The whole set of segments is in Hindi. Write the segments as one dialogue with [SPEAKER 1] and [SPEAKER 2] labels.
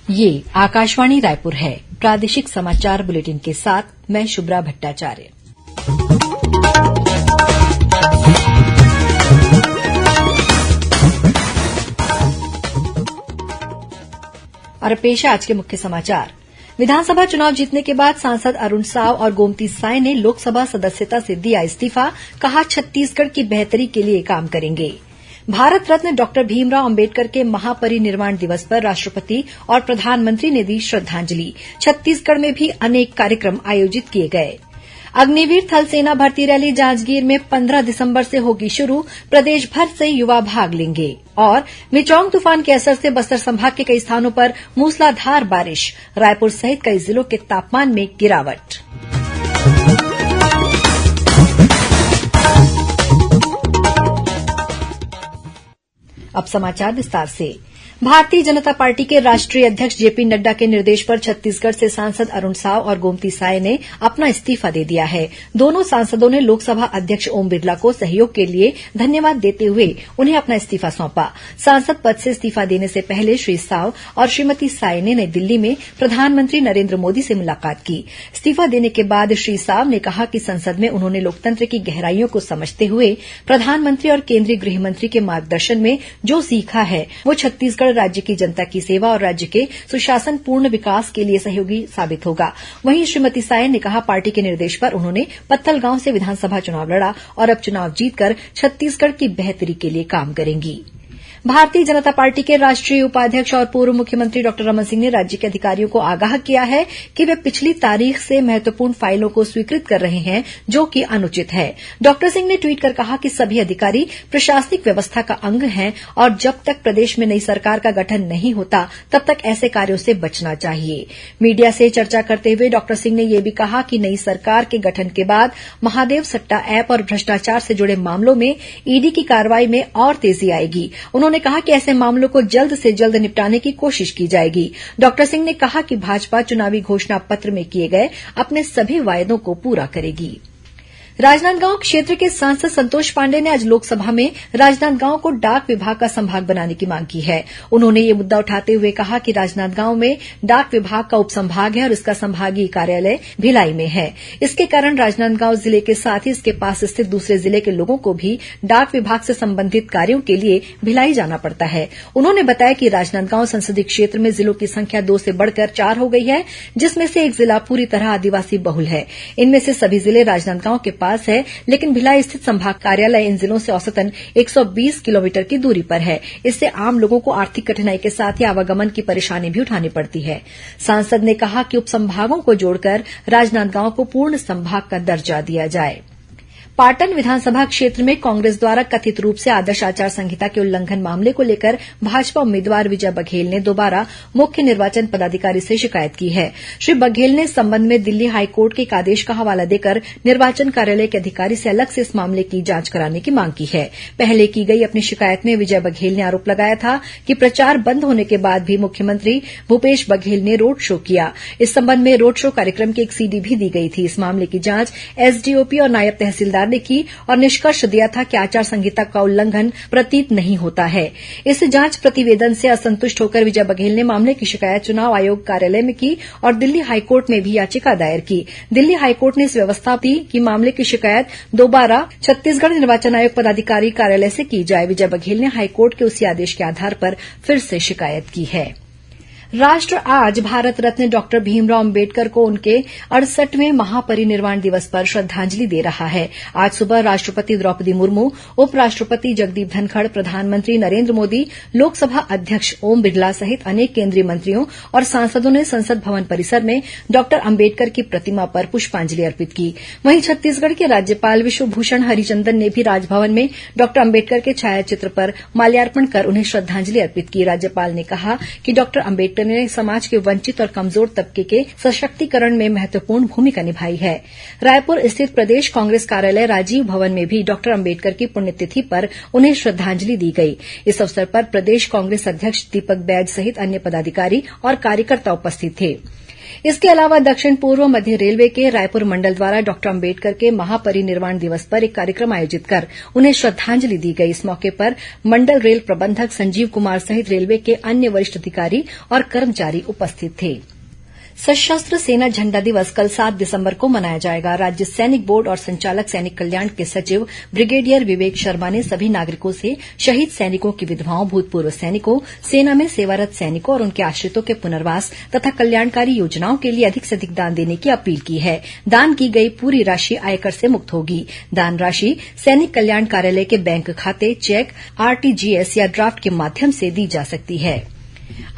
[SPEAKER 1] ये आकाशवाणी रायपुर है। प्रादेशिक समाचार बुलेटिन के साथ मैं शुभ्रा भट्टाचार्य। और पेश है आज के मुख्य समाचार। विधानसभा चुनाव जीतने के बाद सांसद अरुण साव और गोमती साय ने लोकसभा सदस्यता से दिया इस्तीफा, कहा छत्तीसगढ़ की बेहतरी के लिए काम करेंगे। भारत रत्न डॉक्टर भीमराव अंबेडकर के महापरिनिर्वाण दिवस पर राष्ट्रपति और प्रधानमंत्री ने दी श्रद्धांजलि। छत्तीसगढ़ में भी अनेक कार्यक्रम आयोजित किए गए। अग्निवीर थल सेना भर्ती रैली जांजगीर में 15 दिसंबर से होगी शुरू। प्रदेश भर से युवा भाग लेंगे। और मिचौंग तूफान के असर से बस्तर संभाग के कई स्थानों पर मूसलाधार बारिश। रायपुर सहित कई जिलों के तापमान में गिरावट। अब समाचार विस्तार से। भारतीय जनता पार्टी के राष्ट्रीय अध्यक्ष जेपी नड्डा के निर्देश पर छत्तीसगढ़ से सांसद अरुण साव और गोमती साय ने अपना इस्तीफा दे दिया है। दोनों सांसदों ने लोकसभा अध्यक्ष ओम बिरला को सहयोग के लिए धन्यवाद देते हुए उन्हें अपना इस्तीफा सौंपा। सांसद पद से इस्तीफा देने से पहले श्री साव और श्रीमती साय ने नई दिल्ली में प्रधानमंत्री नरेंद्र मोदी से मुलाकात की। इस्तीफा देने के बाद श्री साव ने कहा कि संसद में उन्होंने लोकतंत्र की गहराइयों को समझते हुए प्रधानमंत्री और केंद्रीय गृहमंत्री के मार्गदर्शन में जो सीखा है वो छत्तीसगढ़ राज्य की जनता की सेवा और राज्य के सुशासनपूर्ण विकास के लिए सहयोगी साबित होगा। वहीं श्रीमती साय ने कहा, पार्टी के निर्देश पर उन्होंने पत्थलगांव से विधानसभा चुनाव लड़ा और अब चुनाव जीतकर छत्तीसगढ़ की बेहतरी के लिए काम करेंगी। भारतीय जनता पार्टी के राष्ट्रीय उपाध्यक्ष और पूर्व मुख्यमंत्री डॉक्टर रमन सिंह ने राज्य के अधिकारियों को आगाह किया है कि वे पिछली तारीख से महत्वपूर्ण फाइलों को स्वीकृत कर रहे हैं, जो कि अनुचित है। डॉक्टर सिंह ने ट्वीट कर कहा कि सभी अधिकारी प्रशासनिक व्यवस्था का अंग हैं और जब तक प्रदेश में नई सरकार का गठन नहीं होता तब तक ऐसे कार्यों से बचना चाहिए। मीडिया से चर्चा करते हुए डॉक्टर सिंह ने यह भी कहा कि नई सरकार के गठन के बाद महादेव सट्टा ऐप और भ्रष्टाचार से जुड़े मामलों में ईडी की कार्रवाई में और तेजी आएगी। उन्होंने कहा कि ऐसे मामलों को जल्द से जल्द निपटाने की कोशिश की जाएगी। डॉक्टर सिंह ने कहा कि भाजपा चुनावी घोषणा पत्र में किए गए अपने सभी वायदों को पूरा करेगी। राजनांदगांव क्षेत्र के सांसद संतोष पांडेय ने आज लोकसभा में राजनांदगांव को डाक विभाग का संभाग बनाने की मांग की है। उन्होंने ये मुद्दा उठाते हुए कहा कि राजनांदगांव में डाक विभाग का उपसंभाग है और इसका संभागीय कार्यालय भिलाई में है। इसके कारण राजनांदगांव जिले के साथ ही इसके पास स्थित दूसरे जिले के लोगों को भी डाक विभाग से संबंधित कार्यों के लिए भिलाई जाना पड़ता है। उन्होंने बताया कि राजनांदगांव संसदीय क्षेत्र में जिलों की संख्या 2 से बढ़कर 4 हो गई है, जिसमें से एक जिला पूरी तरह आदिवासी बहुल है। इनमें से सभी जिले राजनांदगांव के पास है, लेकिन भिलाई स्थित संभाग कार्यालय इन जिलों से औसतन 120 किलोमीटर की दूरी पर है। इससे आम लोगों को आर्थिक कठिनाई के साथ ही आवागमन की परेशानी भी उठानी पड़ती है। सांसद ने कहा कि उपसंभागों को जोड़कर राजनांदगांव को पूर्ण संभाग का दर्जा दिया जाए। पाटन विधानसभा क्षेत्र में कांग्रेस द्वारा कथित रूप से आदर्श आचार संहिता के उल्लंघन मामले को लेकर भाजपा उम्मीदवार विजय बघेल ने दोबारा मुख्य निर्वाचन पदाधिकारी से शिकायत की है। श्री बघेल ने इस संबंध में दिल्ली हाईकोर्ट के एक आदेश का हवाला देकर निर्वाचन कार्यालय के अधिकारी से अलग से इस मामले की जांच कराने की मांग की है। पहले की गई अपनी शिकायत में विजय बघेल ने आरोप लगाया था कि प्रचार बंद होने के बाद भी मुख्यमंत्री भूपेश बघेल ने रोड शो किया। इस संबंध में रोड शो कार्यक्रम की एक सीडी भी दी गई थी। इस मामले की जांच एसडीओपी और नायब तहसीलदार ने की और निष्कर्ष दिया था कि आचार संहिता का उल्लंघन प्रतीत नहीं होता है। इस जांच प्रतिवेदन से असंतुष्ट होकर विजय बघेल ने मामले की शिकायत चुनाव आयोग कार्यालय में की और दिल्ली हाईकोर्ट में भी याचिका दायर की। दिल्ली हाईकोर्ट ने इस व्यवस्था दी कि मामले की शिकायत दोबारा छत्तीसगढ़ निर्वाचन आयोग पदाधिकारी कार्यालय से की जाए। विजय बघेल ने हाईकोर्ट के उसी आदेश के आधार पर फिर से शिकायत की है। राष्ट्र आज भारत रत्न डॉक्टर भीमराव अंबेडकर को उनके 68वें महापरिनिर्वाण दिवस पर श्रद्धांजलि दे रहा है। आज सुबह राष्ट्रपति द्रौपदी मुर्मू, उपराष्ट्रपति जगदीप धनखड़, प्रधानमंत्री नरेंद्र मोदी, लोकसभा अध्यक्ष ओम बिरला सहित अनेक केंद्रीय मंत्रियों और सांसदों ने संसद भवन परिसर में डॉक्टर अंबेडकर की प्रतिमा पर पुष्पांजलि अर्पित की। वहीं छत्तीसगढ़ के राज्यपाल विश्वभूषण हरिचंदन ने भी राजभवन में डॉक्टर अंबेडकर के छायाचित्र पर माल्यार्पण कर उन्हें श्रद्धांजलि अर्पित की। राज्यपाल ने कहा कि डॉक्टर अंबेडकर ने समाज के वंचित और कमजोर तबके के सशक्तिकरण में महत्वपूर्ण भूमिका निभाई है। रायपुर स्थित प्रदेश कांग्रेस कार्यालय राजीव भवन में भी डॉक्टर अंबेडकर की पुण्यतिथि पर उन्हें श्रद्धांजलि दी गई। इस अवसर पर प्रदेश कांग्रेस अध्यक्ष दीपक बैज सहित अन्य पदाधिकारी और कार्यकर्ता उपस्थित थे। इसके अलावा दक्षिण पूर्व मध्य रेलवे के रायपुर मंडल द्वारा डॉक्टर अंबेडकर के महापरिनिर्वाण दिवस पर एक कार्यक्रम आयोजित कर उन्हें श्रद्धांजलि दी गई। इस मौके पर मंडल रेल प्रबंधक संजीव कुमार सहित रेलवे के अन्य वरिष्ठ अधिकारी और कर्मचारी उपस्थित थे। सशस्त्र सेना झंडा दिवस कल 7 दिसंबर को मनाया जाएगा। राज्य सैनिक बोर्ड और संचालक सैनिक कल्याण के सचिव ब्रिगेडियर विवेक शर्मा ने सभी नागरिकों से शहीद सैनिकों की विधवाओं, भूतपूर्व सैनिकों, सेना में सेवारत सैनिकों और उनके आश्रितों के पुनर्वास तथा कल्याणकारी योजनाओं के लिए अधिक से अधिक दान देने की अपील की है। दान की गई पूरी राशि आयकर से मुक्त होगी। दान राशि सैनिक कल्याण कार्यालय के बैंक खाते, चेक, आरटीजीएस या ड्राफ्ट के माध्यम से दी जा सकती है।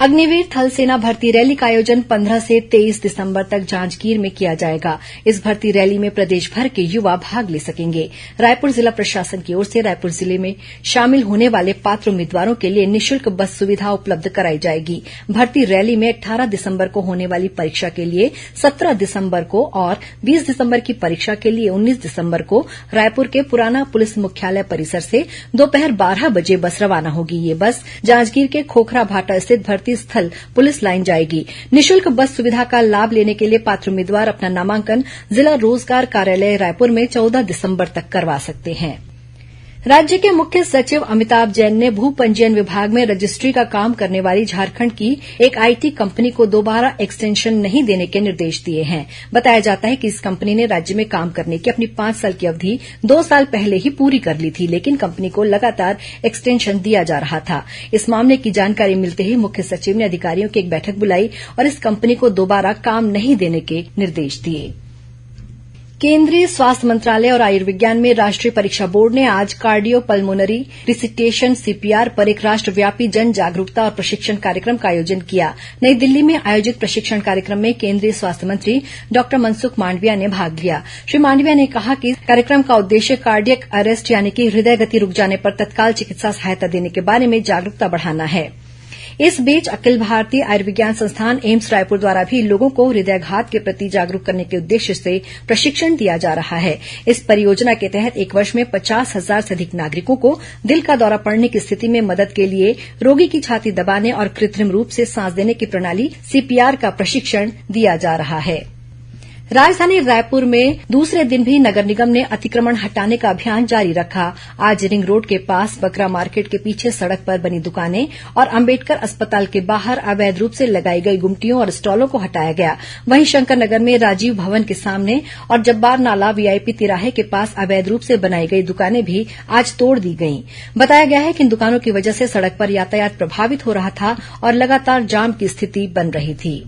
[SPEAKER 1] अग्निवीर थल सेना भर्ती रैली का आयोजन 15 से 23 दिसंबर तक जांजगीर में किया जाएगा। इस भर्ती रैली में प्रदेश भर के युवा भाग ले सकेंगे। रायपुर जिला प्रशासन की ओर से रायपुर जिले में शामिल होने वाले पात्र उम्मीदवारों के लिए निःशुल्क बस सुविधा उपलब्ध कराई जाएगी। भर्ती रैली में 18 दिसंबर को होने वाली परीक्षा के लिए 17 दिसंबर को और 20 दिसंबर की परीक्षा के लिए 19 दिसंबर को रायपुर के पुराना पुलिस मुख्यालय परिसर से दोपहर 12 बजे बस रवाना होगी। ये बस जांजगीर के खोखरा भाटा स्थित भर्ती स्थल पुलिस लाइन जाएगी। निःशुल्क बस सुविधा का लाभ लेने के लिए पात्र उम्मीदवार अपना नामांकन जिला रोजगार कार्यालय रायपुर में 14 दिसंबर तक करवा सकते हैं। राज्य के मुख्य सचिव अमिताभ जैन ने भू पंजीयन विभाग में रजिस्ट्री का काम करने वाली झारखंड की एक आईटी कंपनी को दोबारा एक्सटेंशन नहीं देने के निर्देश दिए हैं। बताया जाता है कि इस कंपनी ने राज्य में काम करने की अपनी 5 साल की अवधि 2 साल पहले ही पूरी कर ली थी, लेकिन कंपनी को लगातार एक्सटेंशन दिया जा रहा था। इस मामले की जानकारी मिलते ही मुख्य सचिव ने अधिकारियों की एक बैठक बुलाई और इस कंपनी को दोबारा काम नहीं देने के निर्देश दिए। केंद्रीय स्वास्थ्य मंत्रालय और आयुर्विज्ञान में राष्ट्रीय परीक्षा बोर्ड ने आज कार्डियो पल्मोनरी रिसिटेशन सीपीआर पर एक राष्ट्रव्यापी जन जागरूकता और प्रशिक्षण कार्यक्रम का आयोजन किया। नई दिल्ली में आयोजित प्रशिक्षण कार्यक्रम में केंद्रीय स्वास्थ्य मंत्री डॉ मनसुख मांडविया ने भाग लिया। श्री मांडविया ने कहा कि कार्यक्रम का उद्देश्य कार्डियक अरेस्ट यानी कि हृदय गति रुक जाने पर तत्काल चिकित्सा सहायता देने के बारे में जागरूकता बढ़ाना है। इस बीच अखिल भारतीय आयुर्विज्ञान संस्थान एम्स रायपुर द्वारा भी लोगों को हृदयाघात के प्रति जागरूक करने के उद्देश्य से प्रशिक्षण दिया जा रहा है। इस परियोजना के तहत एक वर्ष में 50,000 से अधिक नागरिकों को दिल का दौरा पड़ने की स्थिति में मदद के लिए रोगी की छाती दबाने और कृत्रिम रूप से सांस देने की प्रणाली सीपीआर का प्रशिक्षण दिया जा रहा है। राजधानी रायपुर में दूसरे दिन भी नगर निगम ने अतिक्रमण हटाने का अभियान जारी रखा। आज रिंग रोड के पास बकरा मार्केट के पीछे सड़क पर बनी दुकानें और अंबेडकर अस्पताल के बाहर अवैध रूप से लगाई गई गुमटियों और स्टॉलों को हटाया गया। वहीं शंकरनगर में राजीव भवन के सामने और जब्बार नाला वीआईपी तिराहे के पास अवैध रूप से बनाई गई दुकानें भी आज तोड़ दी गईं। बताया गया है कि इन दुकानों की वजह से सड़क पर यातायात प्रभावित हो रहा था और लगातार जाम की स्थिति बन रही थी।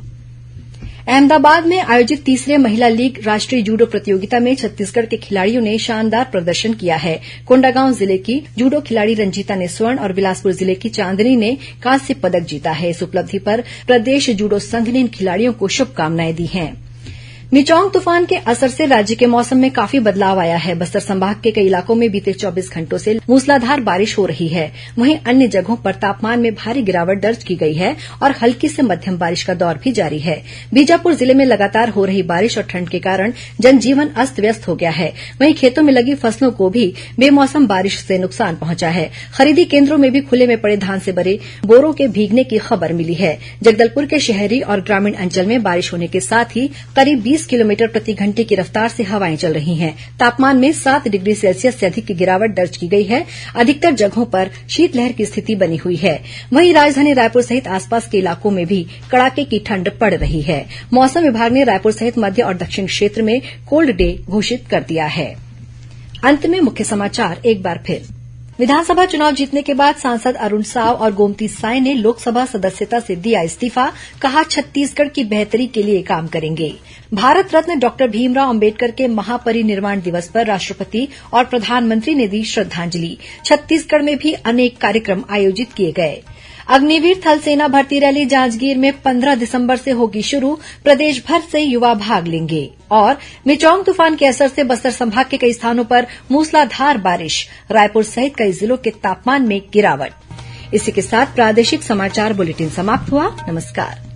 [SPEAKER 1] अहमदाबाद में आयोजित तीसरे महिला लीग राष्ट्रीय जूडो प्रतियोगिता में छत्तीसगढ़ के खिलाड़ियों ने शानदार प्रदर्शन किया है। कोंडागांव जिले की जूडो खिलाड़ी रंजीता ने स्वर्ण और बिलासपुर जिले की चांदनी ने कांस्य पदक जीता है। इस उपलब्धि पर प्रदेश जूडो संघ ने इन खिलाड़ियों को शुभकामनाएं दी हैं। मिचौंग तूफान के असर से राज्य के मौसम में काफी बदलाव आया है। बस्तर संभाग के कई इलाकों में बीते 24 घंटों से मूसलाधार बारिश हो रही है। वहीं अन्य जगहों पर तापमान में भारी गिरावट दर्ज की गई है और हल्की से मध्यम बारिश का दौर भी जारी है। बीजापुर जिले में लगातार हो रही बारिश और ठंड के कारण जनजीवन अस्त व्यस्त हो गया है। वहीं खेतों में लगी फसलों को भी बेमौसम बारिश से नुकसान पहुंचा है। खरीदी केंद्रों में भी खुले में पड़े धान से भरे बोरों के भीगने की खबर मिली है। जगदलपुर के शहरी और ग्रामीण अंचल में बारिश होने के साथ ही करीब 20 किलोमीटर प्रति घंटे की रफ्तार से हवाएं चल रही हैं। तापमान में 7 डिग्री सेल्सियस से अधिक की गिरावट दर्ज की गई है। अधिकतर जगहों पर शीतलहर की स्थिति बनी हुई है। वहीं राजधानी रायपुर सहित आसपास के इलाकों में भी कड़ाके की ठंड पड़ रही है। मौसम विभाग ने रायपुर सहित मध्य और दक्षिण क्षेत्र में कोल्ड डे घोषित कर दिया है। अंत में मुख्य समाचार एक बार फिर। विधानसभा चुनाव जीतने के बाद सांसद अरुण साव और गोमती साय ने लोकसभा सदस्यता से दिया इस्तीफा। कहा छत्तीसगढ़ की बेहतरी के लिए काम करेंगे। भारत रत्न डॉक्टर भीमराव अंबेडकर के महापरिनिर्वाण दिवस पर राष्ट्रपति और प्रधानमंत्री ने दी श्रद्धांजलि। छत्तीसगढ़ में भी अनेक कार्यक्रम आयोजित किए गए। अग्निवीर थल सेना भर्ती रैली जांजगीर में 15 दिसंबर से होगी शुरू। प्रदेश भर से युवा भाग लेंगे। और मिचौंग तूफान के असर से बस्तर संभाग के कई स्थानों पर मूसलाधार बारिश। रायपुर सहित कई जिलों के तापमान में गिरावट। इसी के साथ प्रादेशिक समाचार बुलेटिन समाप्त हुआ। नमस्कार।